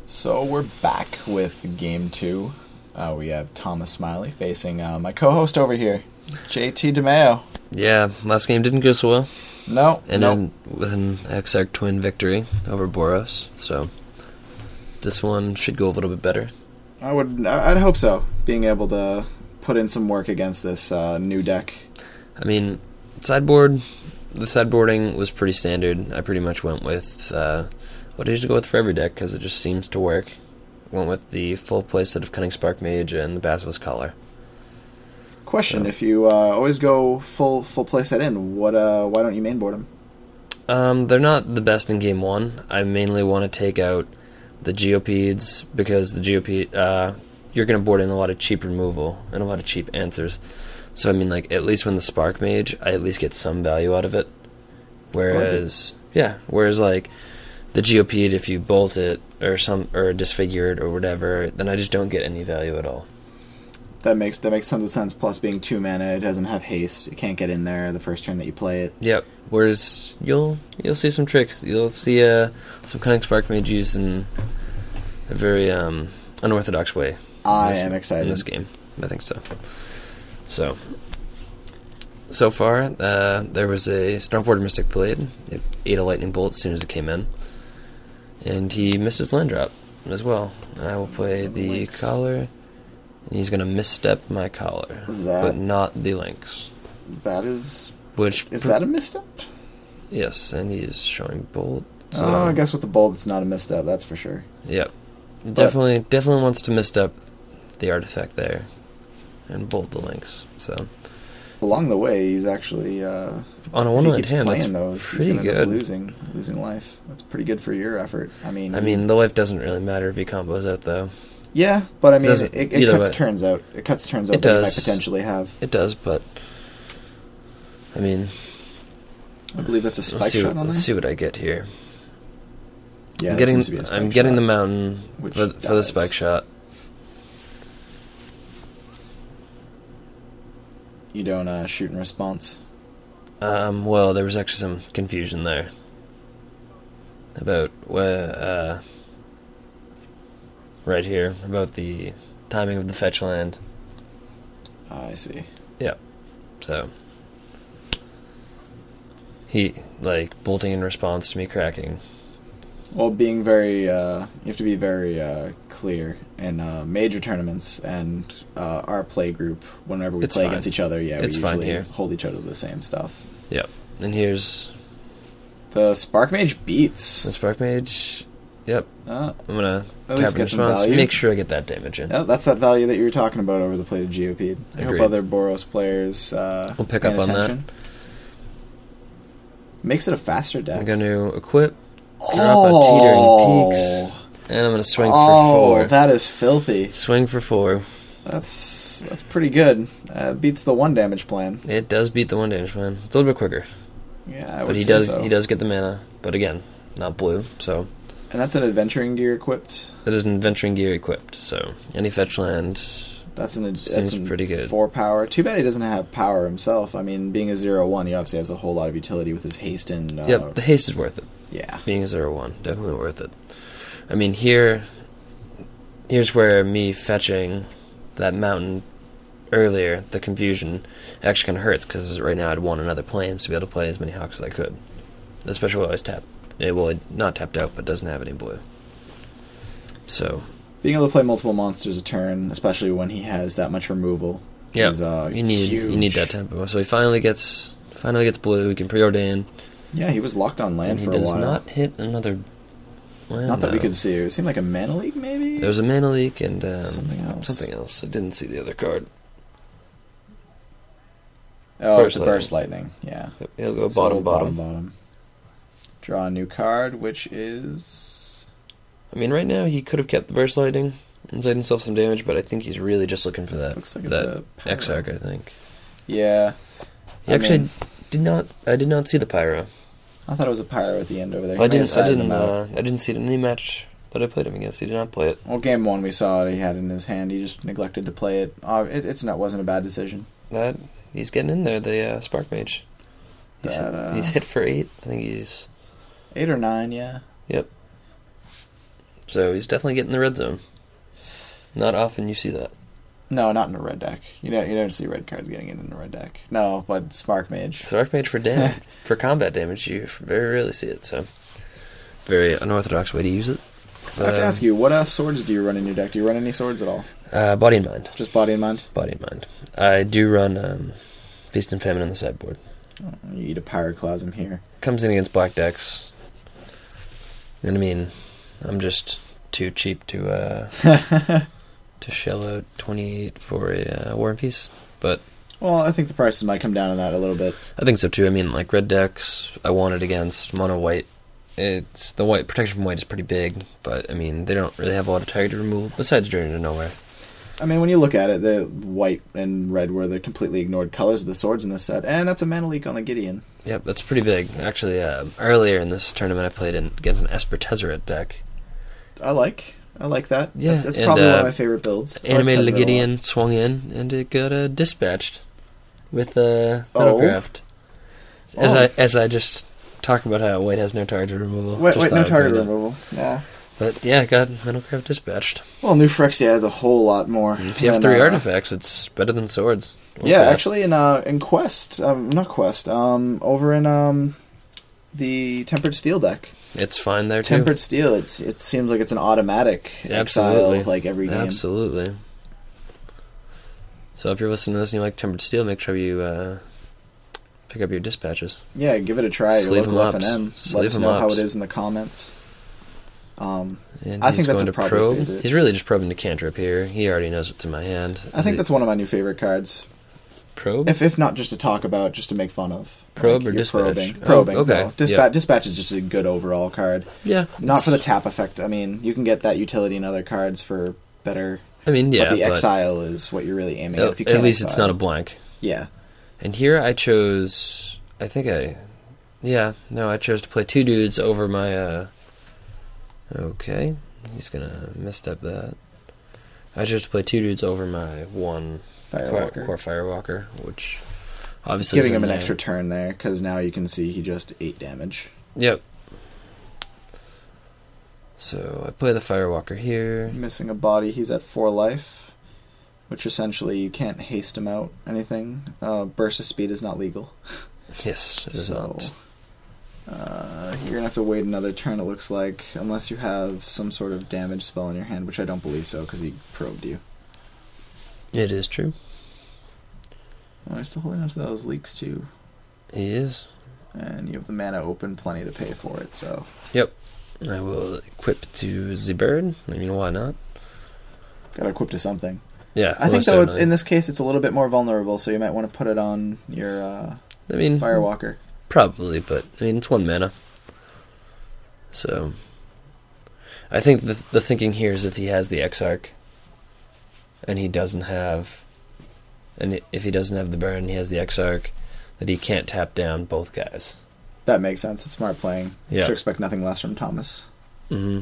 So we're back with game two. We have Thomas Smiley facing my co-host over here, JT DiMaio. Yeah, last game didn't go so well. No, Ended with an Exarch twin victory over Boros. So this one should go a little bit better. I'd hope so. Being able to put in some work against this new deck. I mean, the sideboarding was pretty standard. I pretty much went with what I usually go with for every deck because it just seems to work. Went with the full playset of Cunning Spark Mage and the Basilisk Collar. Question: If you always go full playset in, why don't you mainboard them? They're not the best in game one. I mainly want to take out the Geopedes because the Geopede, you're going to board in a lot of cheap removal and a lot of cheap answers. So I mean, like, at least when the Spark Mage, I at least get some value out of it. Whereas like the Geopede, if you bolt it or disfigure it or whatever, then I just don't get any value at all. That makes tons of sense. Plus, being 2 mana, it doesn't have haste. It can't get in there the first turn that you play it. Yep. Whereas you'll see some tricks. You'll see some Cunning Spark Mage used in a very unorthodox way. I am excited in this game. I think so. So far, there was a Stormforged Mystic Blade. It ate a lightning bolt as soon as it came in, and he missed his land drop as well. And I will play the collar. And he's going to misstep my collar, but not the links. Is that a misstep? Yes, and he's showing bolt. So. Oh, I guess with the bolt, it's not a misstep, that's for sure. Yep. Definitely wants to misstep the artifact there and bolt the links. So along the way, he's actually on a one-land hand. That's pretty good. Losing life. That's pretty good for your effort. I mean, the life doesn't really matter if he combos out though. Yeah, but I mean, it cuts turns out. It cuts turns out that you might potentially have. It does, but I mean, I believe that's a spike shot on there. Let's see what I get here. Yeah, I'm getting the mountain for the spike shot. You don't shoot in response. Well, there was actually some confusion there about where. Right here, about the timing of the fetch land. I see. Yeah. So he, bolting in response to me cracking. Well, being very, you have to be very clear in major tournaments and our play group. Whenever we play against each other, we usually hold each other to the same stuff. Yep. And here's the Spark Mage beats. The Spark Mage. Yep. I'm gonna tap in response. Make sure I get that damage in. Yeah, that's that value that you were talking about over the plated Geopede. I hope other Boros players will pick up on that. Makes it a faster deck. I'm gonna equip, drop a Teetering Peaks, and I'm gonna swing for 4. That is filthy. Swing for 4. That's pretty good. Beats the 1 damage plan. It does beat the 1 damage plan. It's a little bit quicker. Yeah, I would say so. He does get the mana, but again, not blue, so. And that's an adventuring gear equipped? It is an adventuring gear equipped, so any fetch land seems pretty good. 4 power. Too bad he doesn't have power himself. I mean, being a 0/1, he obviously has a whole lot of utility with his haste and... Yep, the haste is worth it. Yeah. Being a 0/1, definitely worth it. I mean, here's where me fetching that mountain earlier, the confusion, actually kind of hurts, because right now I'd want another planes to be able to play as many Hawks as I could. Especially while I was tapped. Well, not tapped out, but doesn't have any blue. So being able to play multiple monsters a turn, especially when he has that much removal, is you need that tempo. So he finally gets blue. He can preordain. Yeah, he was locked on land for a while. He does not hit another land. Not that we could see. It seemed like a mana leak, maybe. There was a mana leak and something else. I didn't see the other card. Oh, it's the Burst Lightning. Yeah, he'll go bottom. Draw a new card, which is... I mean, right now he could have kept the Burst Lightning and saved himself some damage, but I think he's really just looking for that. Looks like it's a Exarch, I think. Yeah. I did not see the Pyro. I thought it was a Pyro at the end over there. I didn't see it in any match that I played him against. He did not play it. Well, game 1 we saw it. He had it in his hand. He just neglected to play it. Wasn't a bad decision. He's getting in there, the Spark Mage. He's hit for 8. I think he's... 8 or 9, yeah. Yep. So he's definitely getting the red zone. Not often you see that. No, not in a red deck. You don't see red cards getting it in a red deck. No, but Spark Mage. Spark Mage for damage, for combat damage, you very rarely see it. So very unorthodox way to use it. I have to ask you, what swords do you run in your deck? Do you run any swords at all? Body and Mind. Just Body and Mind? Body and Mind. I do run Feast and Famine on the sideboard. You eat a Pyroclasm here. Comes in against black decks. And I mean, I'm just too cheap to to shell out 28 for a War and Peace. But well, I think the prices might come down on that a little bit. I think so too. I mean, like red decks, I want it against mono white. It's the white protection from white is pretty big, but I mean they don't really have a lot of target removal besides Journey to Nowhere. I mean, when you look at it, the white and red were the completely ignored colors of the swords in this set, and that's a mana leak on the Gideon. Yep, that's pretty big. Actually, earlier in this tournament, I played against an Esper Tezzeret deck. I like that. Yeah, that's probably one of my favorite builds. Animated the Gideon, swung in, and it got dispatched with Metalcraft. As I just talk about how white has no target removal. Wait, no target removal. Yeah. But yeah, it got Metalcraft dispatched. Well, New Phyrexia has a whole lot more. If you have 3 artifacts, it's better than swords. Yeah, actually, in Quest, not Quest, over in the Tempered Steel deck. It's fine there too. Tempered Steel, it seems like it's an automatic exile, like every game. Absolutely. So if you're listening to this and you like Tempered Steel, make sure you pick up your dispatches. Yeah, give it a try. Sleeve your local FNM. Let us know how it is in the comments. I think that's a probe. Favorite. He's really just probing the cantrip here. He already knows what's in my hand. I think that's one of my new favorite cards. Probe? If not just to talk about, just to make fun of. Probe or dispatch? Probing. Okay. No. Dispatch is just a good overall card. Yeah. Not for the tap effect. I mean, you can get that utility in other cards for better. I mean, yeah. But the exile is what you're really aiming at. If you at least exile. It's not a blank. Yeah. And here I chose. I chose to play 2 dudes over my. Okay. He's gonna misstep that. I chose to play 2 dudes over my 1 core Firewalker, which obviously giving him an extra turn there, because now you can see he just 8 damage. Yep. So I play the Firewalker here. Missing a body, he's at 4 life, which essentially you can't haste him out anything. Burst of Speed is not legal. Yes, it is not. You're going to have to wait another turn, it looks like, unless you have some sort of damage spell in your hand, which I don't believe so, because he probed you. It is true. I'm still holding on to those leaks, too. He is. And you have the mana open, plenty to pay for it, so... Yep. I will equip to the bird. I mean, why not? Gotta equip to something. Yeah. I think, though, in this case, it's a little bit more vulnerable, so you might want to put it on your Firewalker. Probably, but, I mean, it's 1 mana. So... I think the thinking here is if he has the Exarch, and he doesn't have... And if he doesn't have the burn and he has the Exarch, that he can't tap down both guys. That makes sense. It's smart playing. Yeah. Should expect nothing less from Thomas. Mm-hmm.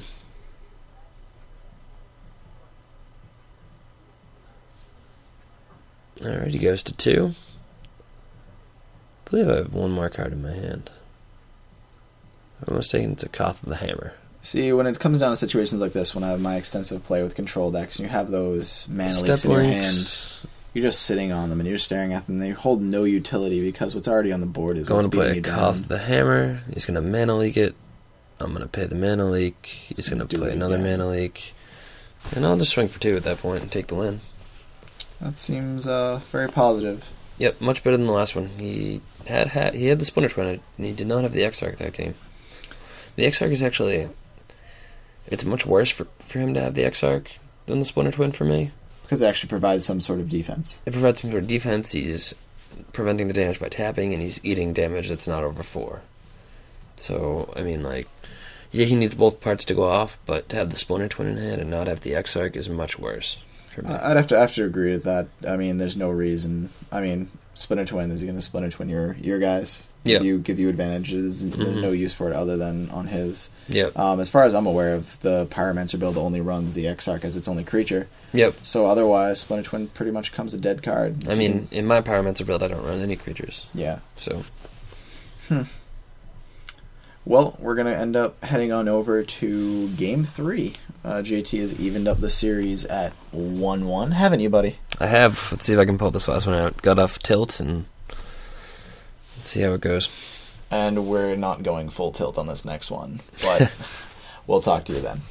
Alright, he goes to 2. I believe I have 1 more card in my hand. I'm mistaken, it's a Koth of the Hammer. See, when it comes down to situations like this, when I have my extensive play with control decks, and you have those mana leaks in your hand, you're just sitting on them, and you're staring at them, and they hold no utility, because what's already on the board is what's beating you down. Going to play a Koth of the Hammer. He's going to mana leak it. I'm going to pay the mana leak. He's going to play another mana leak. And I'll just swing for 2 at that point and take the win. That seems very positive. Yep, much better than the last one. He had the Splinter Twin, and he did not have the Exarch that game. The Exarch is actually... It's much worse for him to have the Exarch than the Splinter Twin for me. Because it actually provides some sort of defense. It provides some sort of defense. He's preventing the damage by tapping, and he's eating damage that's not over 4. So, I mean, like... Yeah, he needs both parts to go off, but to have the Splinter Twin in hand and not have the Exarch is much worse for me. I'd have to agree with that. I mean, there's no reason... I mean, Splinter Twin, is he going to Splinter Twin your guys? Yeah. Give you advantages. There's no use for it other than on his. Yep. As far as I'm aware of, the Pyromancer build only runs the Exarch as its only creature. Yep. So otherwise, Splinter Twin pretty much comes a dead card. I mean, in my Pyromancer build, I don't run any creatures. Yeah. So. Well, we're going to end up heading on over to Game 3. JT has evened up the series at 1-1. Haven't you, buddy? I have. Let's see if I can pull this last one out. Got off tilt, and let's see how it goes. And we're not going full tilt on this next one, but we'll talk to you then.